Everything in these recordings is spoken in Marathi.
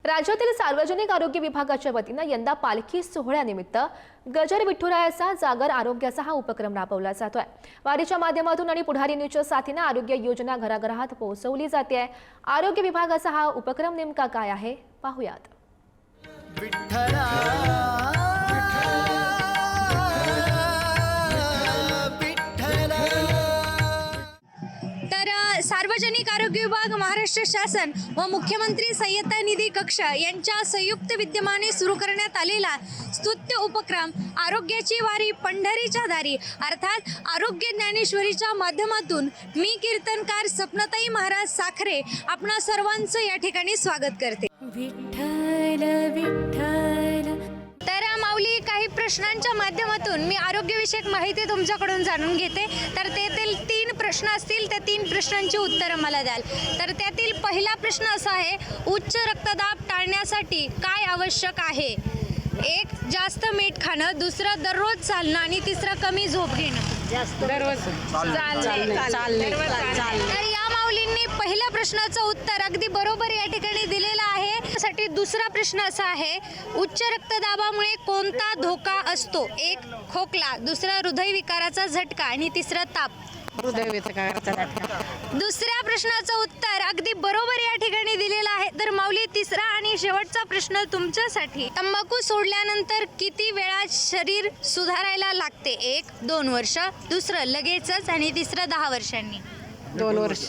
राज्यातील सार्वजनिक आरोग्य विभागाच्या वतीनं यंदा पालखी सोहळ्यानिमित्त गजर विठुरायाचा जागर आरोग्याचा हा उपक्रम राबवला जातोय। वारीच्या माध्यमातून आणि पुढारी न्यूजच्या साथीने आरोग्य योजना घराघरात पोहोचवली जाते। आरोग्य विभागाचा हा उपक्रम नेमका काय आहे पाहूयात। सार्वजनिक आरोग्य विभाग, महाराष्ट्र शासन व मुख्यमंत्री सहाय्यता निधी कक्ष यांच्या संयुक्त विद्यमाने सुरू करण्यात आलेला स्तुत्य उपक्रम आरोग्याची वारी पंढरीच्या दारी अर्थात आरोग्य ज्ञानेश्वरीच्या माध्यमातून मी कीर्तनकार सपनाताई महाराज साखरे आपणा सर्वांचं या ठिकाणी स्वागत करते। विठ्ठल विठ्ठल। तर माऊली, काही प्रश्नांच्या माध्यमातून मी आरोग्यविषयक माहिती तुमच्याकडून जाणून घेते। तर तेथील 3 प्रश्न असतील, त्या 3 प्रश्नांची उत्तरं मला द्याल। तर त्यातील पहिला प्रश्न असा आहे, उच्च रक्तदाब टाळण्यासाठी काय आवश्यक आहे? 1 जास्त मीठ खाणं, दुसरं दररोज चालणं आणि तिसरं कमी झोप घेणं। दररोज चालणे। तर या माऊलींनी पहिल्या प्रश्नाचं उत्तर अगदी बरोबर या ठिकाणी दिलेलं आहे। साठी दुसरा प्रश्न असा आहे, उच्च रक्तदाबामुळे कोणता धोका असतो? 1 खोकला, दुसरा हृदयविकाराचा झटका आणि तिसरा ताप। दुसऱ्या प्रश्नाचं उत्तर अगदी बरोबर या ठिकाणी दिलेलं आहे। तर माऊली, तिसरा आणि शेवटचा प्रश्न तुमच्यासाठी, तंबाखू सोडल्यानंतर किती वेळात शरीर सुधारायला लागते? 1 2 वर्ष, दुसरं लगेचच आणि तिसरं 10 वर्षांनी। 2 वर्ष।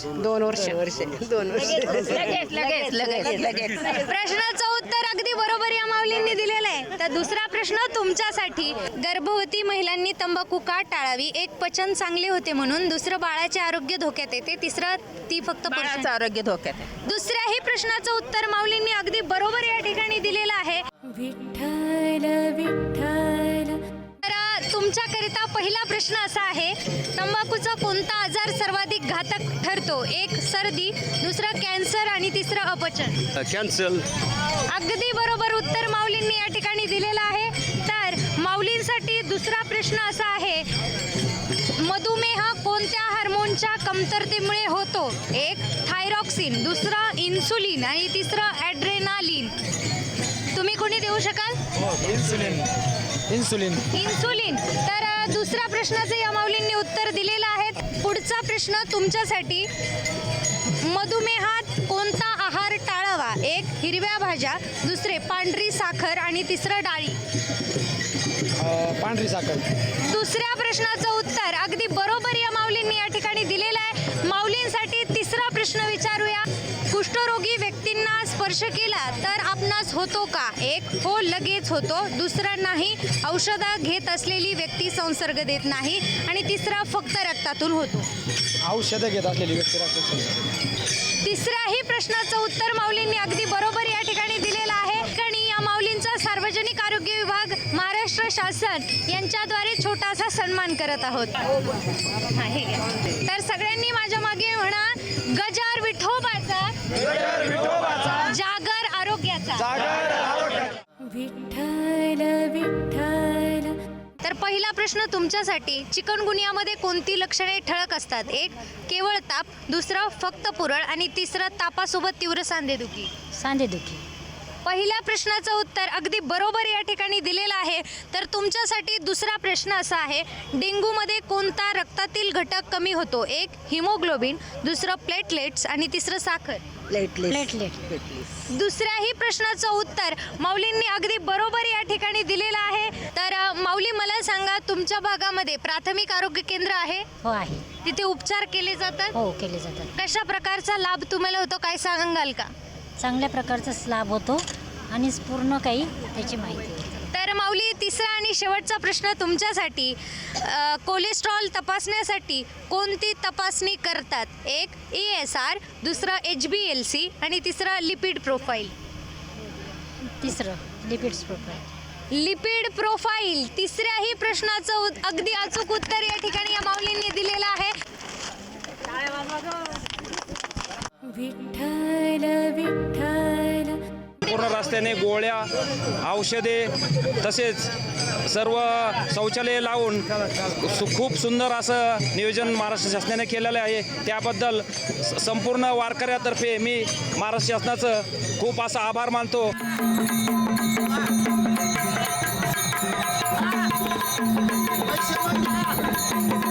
प्रश्नाचं उत्तर अगदी बरोबर या माऊलींनी दिलेलं आहे। तर दुसरा प्रश्न तुमच्यासाठी, गर्भवती महिलांनी तंबाखू का टाळावी? 1 पचन चांगले होते म्हणून, दुसरं बाळाचे आरोग्य धोक्यात येते, तिसरं ती फक्त बाळाचं आरोग्य धोक्यात आहे। दुसऱ्याही प्रश्नाचं उत्तर माऊलींनी अगदी बरोबर या ठिकाणी दिलेलं आहे। विठ्ठल विठ्ठल। तुमच्याकरिता पहिला प्रश्न असा आहे, तंबाखूचा कोणता आजार सर्वाधिक घातक ठरतो? 1 सर्दी, दुसरा कॅन्सर आणि तिसरं अपचन। कॅन्सर। अगदी बरोबर उत्तर माऊलींनी या ठिकाणी दिलेलं आहे। तर माऊलींसाठी दुसरा प्रश्न असा आहे, मधुमेह कोणत्या हार्मोनच्या कमतरतेमुळे होतो? 1 थायरॉक्सिन, दुसरं इन्सुलिन आणि तिसरं ॲड्रेनालिन। तुम्ही कोणी देऊ शकाल? इन्सुलिन। तर दुसऱ्या प्रश्नाचं या माऊलींनी उत्तर दिलेलं आहे। पुढचा प्रश्न तुमच्यासाठी, मधुमेहात कोणता आहार टाळावा? 1 हिरव्या भाज्या, दुसरे पांढरी साखर आणि तिसरं डाळी। पांढरी साखर। दुसऱ्या प्रश्नाचं उत्तर अगदी बरोबर या माऊलींनी या ठिकाणी दिलेलं आहे। माऊलींसाठी तिसरा प्रश्न विचारूया, कुष्ठरोगी व्यक्तींना स्पर्श केला तर आपणास होतो का? 1 हो लगेच होतो, दुसरा नाही, औषधं घेत असलेली व्यक्ती संसर्ग देत नाही आणि तिसरा फक्त रक्तातून होतो। औषधं घेत असलेली व्यक्ती रक्तातून। तिसऱ्याही प्रश्नाचं उत्तर माऊलींनी अगदी बरोबर या ठिकाणी दिलेलं आहे। आणि या माऊलींचा सार्वजनिक आरोग्य विभाग, महाराष्ट्र शासन यांच्याद्वारे छोटासा सन्मान करत आहोत। तर सगळ्यांनी माझ्या मागे म्हणा, गजर विठोबाचा, जागर आरोग्याचा। विठ्ठल विठ्ठल। तर पहिला प्रश्न तुमच्यासाठी, चिकनगुनियामध्ये कोणती लक्षणे ठळक असतात? 1 केवळ ताप, दुसरं फक्त पुरळ आणि तिसरं तापासोबत तीव्र सांधेदुखी। पहिल्या प्रश्नाचं उत्तर अगदी बरोबर या ठिकाणी दिलेलं आहे। तर तुमच्यासाठी दुसरा प्रश्न असा आहे, डेंग्यूमध्ये कोणता रक्तातील घटक कमी होतो? 1 हिमोग्लोबिन, दुसरं प्लेटलेट्स आणि तिसरं साखर। दुसऱ्याही प्रश्नाचं उत्तर माऊलींनी अगदी बरोबर या ठिकाणी दिलेलं आहे। तर माऊली, मला सांगा, तुमच्या भागामध्ये प्राथमिक आरोग्य केंद्र आहे? हो आहे। तिथे उपचार केले जातात? हो केले जातात। कशा प्रकारचा लाभ तुम्हाला होतो, काय सांगाल का? चांगल्या प्रकारचा लाभ होतो आणि पूर्ण काही त्याची माहिती होती। तर माऊली, तिसरा आणि शेवटचा प्रश्न तुमच्यासाठी, कोलेस्ट्रॉल तपासण्यासाठी कोणती तपासणी करतात? 1 ESR, दुसरं HbA1c आणि तिसरं लिपिड प्रोफाईल। तिसरं लिपिड प्रोफाईल। तिसऱ्याही प्रश्नाचं अगदी अचूक उत्तर या ठिकाणी या माऊलींनी दिलेलं आहे। विठ्ठल विठ्ठल। संपूर्ण रस्त्याने गोळ्या, औषधे तसेच सर्व शौचालये लावून खूप सुंदर असं नियोजन महाराष्ट्र शासनाने केलेलं आहे. त्याबद्दल संपूर्ण वारकऱ्यातर्फे मी महाराष्ट्र शासनाचं खूप असा आभार मानतो. पैसे